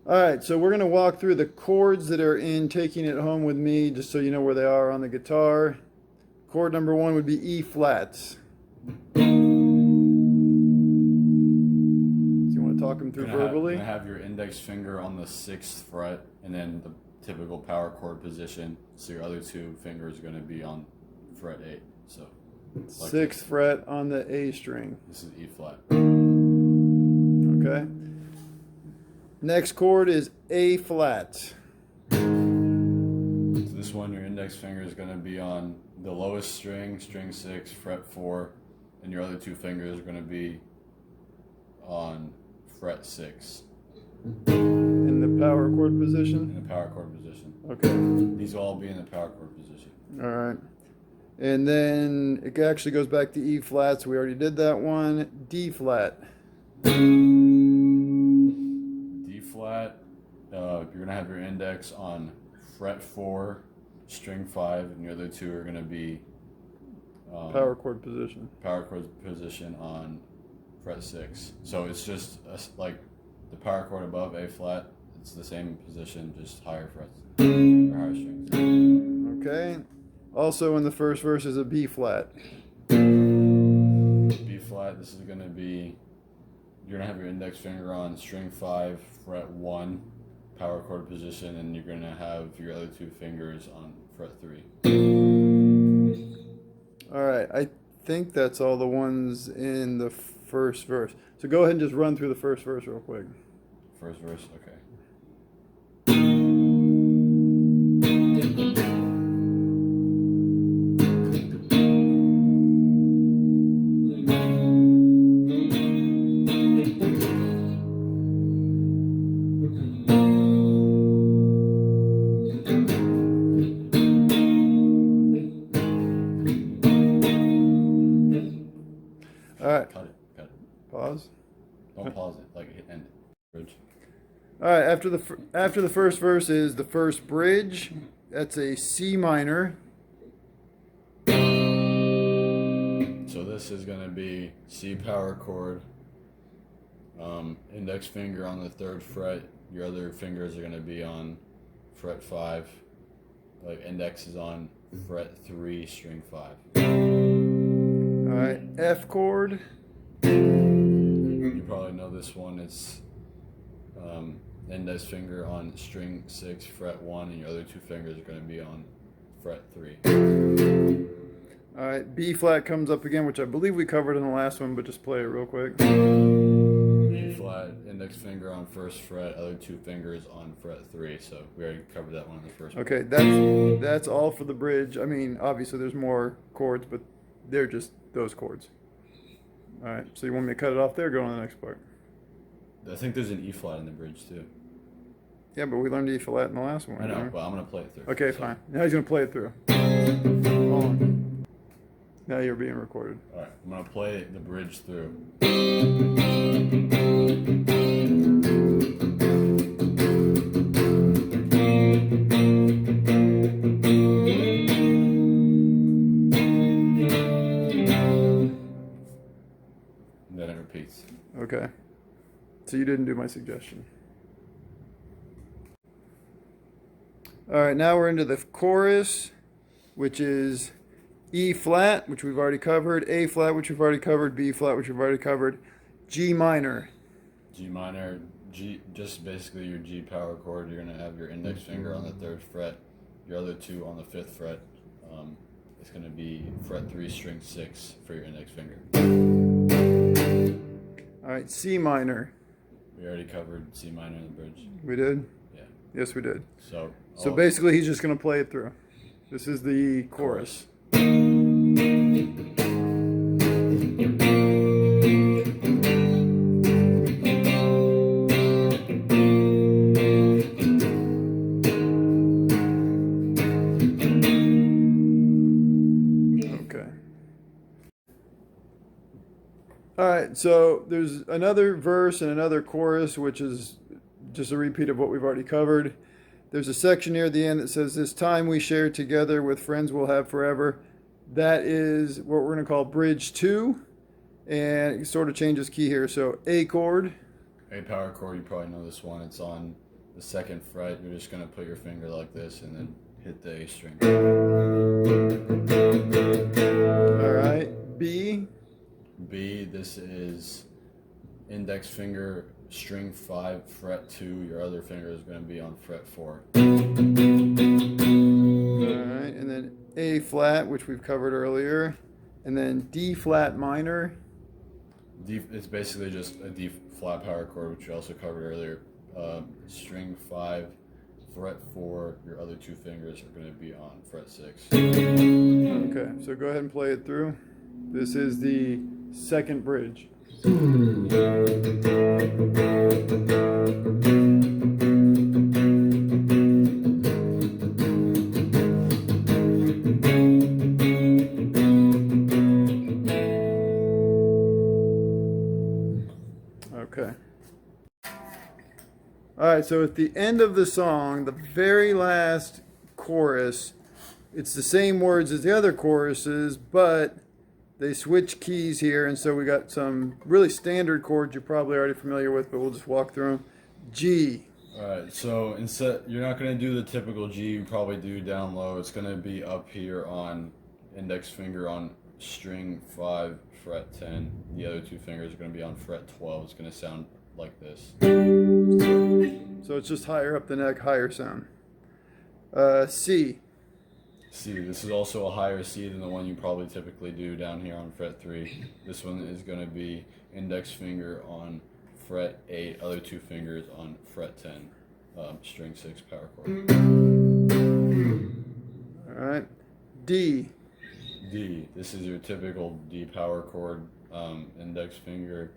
All right, so we're going to walk through the chords that are in Taking It Home with Me, just so you know where they are on the guitar. Chord number 1 would be E flats. Do you want to talk them through verbally? You're gonna have your index finger on the 6th fret, and then the typical power chord position. So your other two fingers are gonna be on fret 8. So like 6th fret on the A string. this is E flat. Okay. Next chord is A flat. So this one, your index finger is gonna be on the lowest string, string 6, fret 4, and your other two fingers are gonna be on fret 6 In the power chord in position. the power chord position. Okay. These will all be in the power chord position. All right. And then it actually goes back to E flat, so we already did that one. D flat. D flat, you're gonna have your index on fret 4, string 5, and the other two are gonna be Power chord position. power chord position on fret 6. So it's just like the power chord above A flat. It's the same position, just higher frets or higher strings. Okay. Also in the first verse is a B flat. B flat. This is gonna be. You're gonna have your index finger on string 5, fret 1, power chord position, and you're gonna have your other two fingers on fret 3. All right. I think that's all the ones in the first verse. So go ahead and just run through the first verse real quick. First verse, okay. All right. Cut it. Pause. Don't pause it, like hit end. Bridge. All right. After the first verse is the first bridge. That's a C minor. So this is gonna be C power chord, index finger on the 3rd fret. Your other fingers are gonna be on fret 5. Like index is on fret 3, string 5. All right. F chord. You probably know this one. It's index finger on string 6, fret 1, and your other two fingers are going to be on fret 3. All right. B flat comes up again, which I believe we covered in the last one, but just play it real quick. E flat, index finger on 1st fret, other two fingers on fret 3. So we already covered that one in the first one. Okay. That's all for the bridge. I mean, obviously there's more chords, but they're just those chords. All right. So you want me to cut it off there? Go on to the next part. I think there's an E flat in the bridge too. Yeah, but we learned E flat in the last one. I know, right? but I'm going to play it through. Okay, So- fine. Now he's gonna play it through. Hold on. Now you're being recorded. Alright, I'm going to play the bridge through. And then it repeats. Okay. So you didn't do my suggestion. All right, now we're into the chorus, which is E flat, which we've already covered, A flat, which we've already covered, B flat, which we've already covered, G minor. G minor, G, just basically your G power chord. You're going to have your index finger on the 3rd fret, your other two on the 5th fret. It's going to be fret 3, string 6 for your index finger. All right, C minor. We already covered C minor in the bridge. We did? Yeah. Yes, we did. So So basically, he's just going to play it through. This is the chorus. Okay. All right, so there's another verse and another chorus, which is just a repeat of what we've already covered. There's a section near the end that says, "This time we share together with friends we'll have forever." That is what we're going to call bridge 2. And it sort of changes key here. So A chord. A power chord, you probably know this one. It's on the second fret, you're just going to put your finger like this and then hit the A string. All right. B. B, this is index finger, string 5, fret 2. Your other finger is going to be on fret 4. All right. And then A flat, which we've covered earlier. And then D flat minor. D, it's basically just a D flat power chord, which we also covered earlier. String 5, fret 4. Your other two fingers are going to be on fret 6. Okay, so go ahead and play it through. This is the second bridge. Okay. All right, so at the end of the song, the very last chorus, it's the same words as the other choruses, but they switch keys here, and so we got some really standard chords you're probably already familiar with, but we'll just walk through them. G. All right, so instead, you're not going to do the typical G you probably do down low. It's going to be up here on index finger on string 5, fret 10. The other two fingers are going to be on fret 12. It's going to sound like this. So it's just higher up the neck, higher sound. C. C, this is also a higher C than the one you probably typically do down here on fret 3. This one is going to be index finger on fret 8, other two fingers on fret 10, string 6 power chord. All right. D. D, this is your typical D power chord, index finger,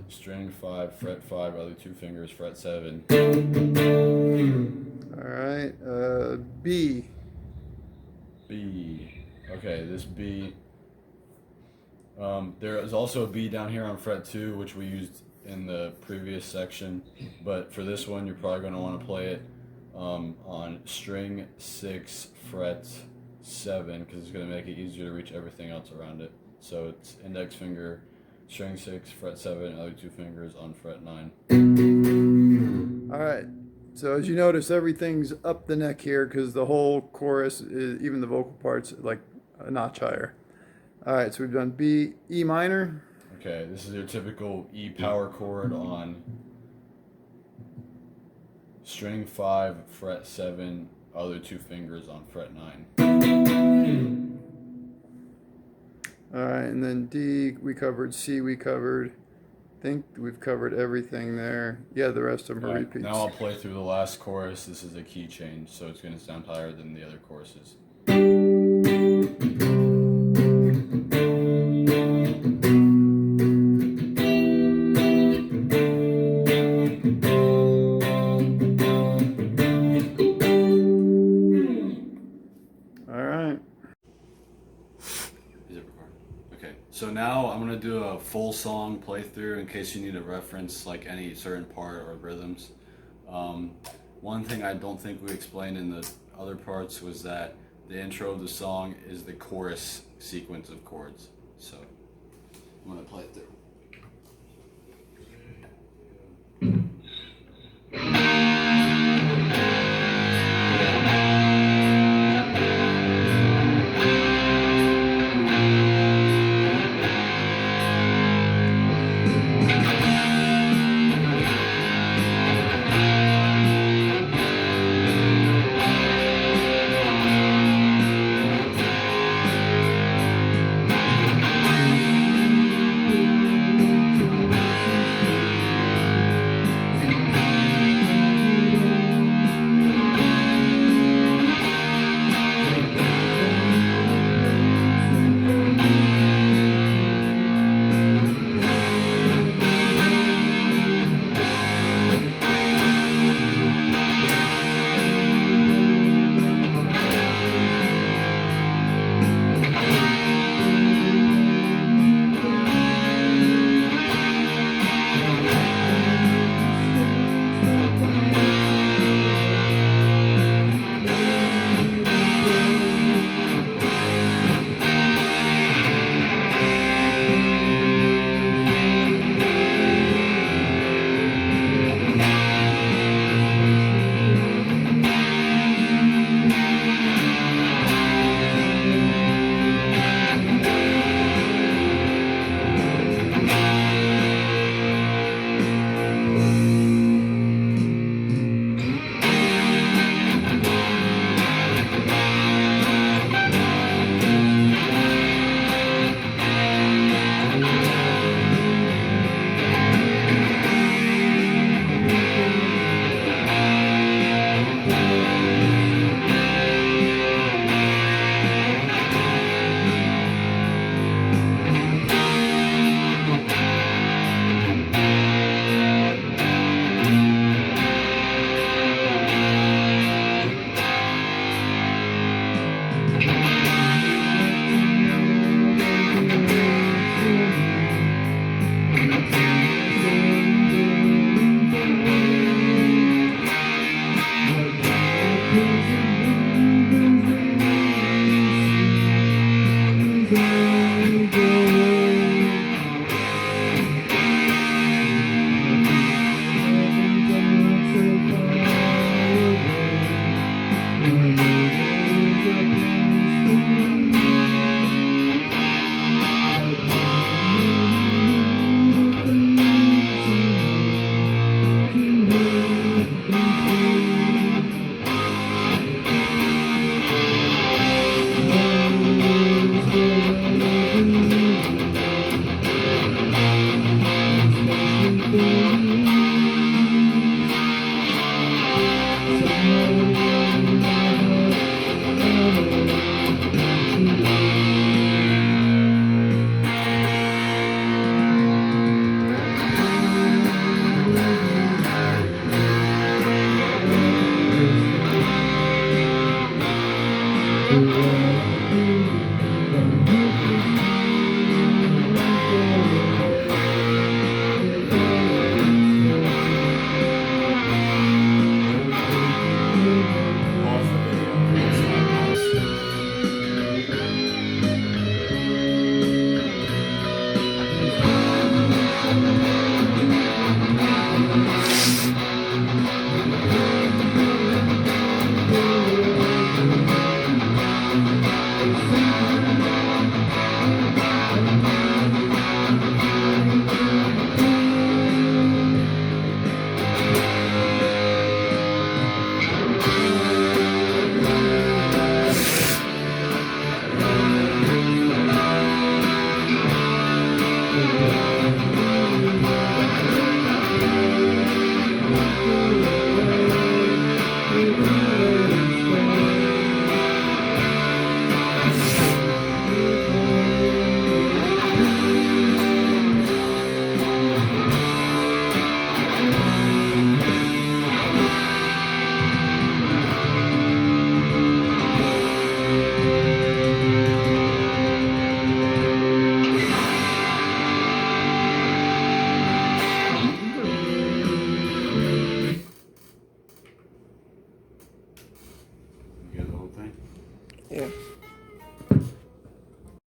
string 5, fret 5, other two fingers, fret 7. All right. B. B. Okay, this B. There is also a B down here on fret 2, which we used in the previous section, but for this one, you're probably going to want to play it on string 6, fret 7, because it's going to make it easier to reach everything else around it. So it's index finger, string 6, fret 7, other two fingers on fret 9. All right. So as you notice, everything's up the neck here because the whole chorus, is, even the vocal parts, like a notch higher. All right, so we've done B, E minor. Okay, this is your typical E power chord on string 5, fret 7, other two fingers on fret 9. All right, and then D we covered, C we covered. I think we've covered everything there. Yeah, the rest of them are Right, repeats. now I'll play through the last chorus. This is a key change, so it's going to sound higher than the other choruses. All right. Is it recording? Okay, so now I'm going to do a full song playthrough in case you need a reference, like any certain part or rhythms. One thing I don't think we explained in the other parts was that the intro of the song is the chorus sequence of chords. So I'm going to play it through.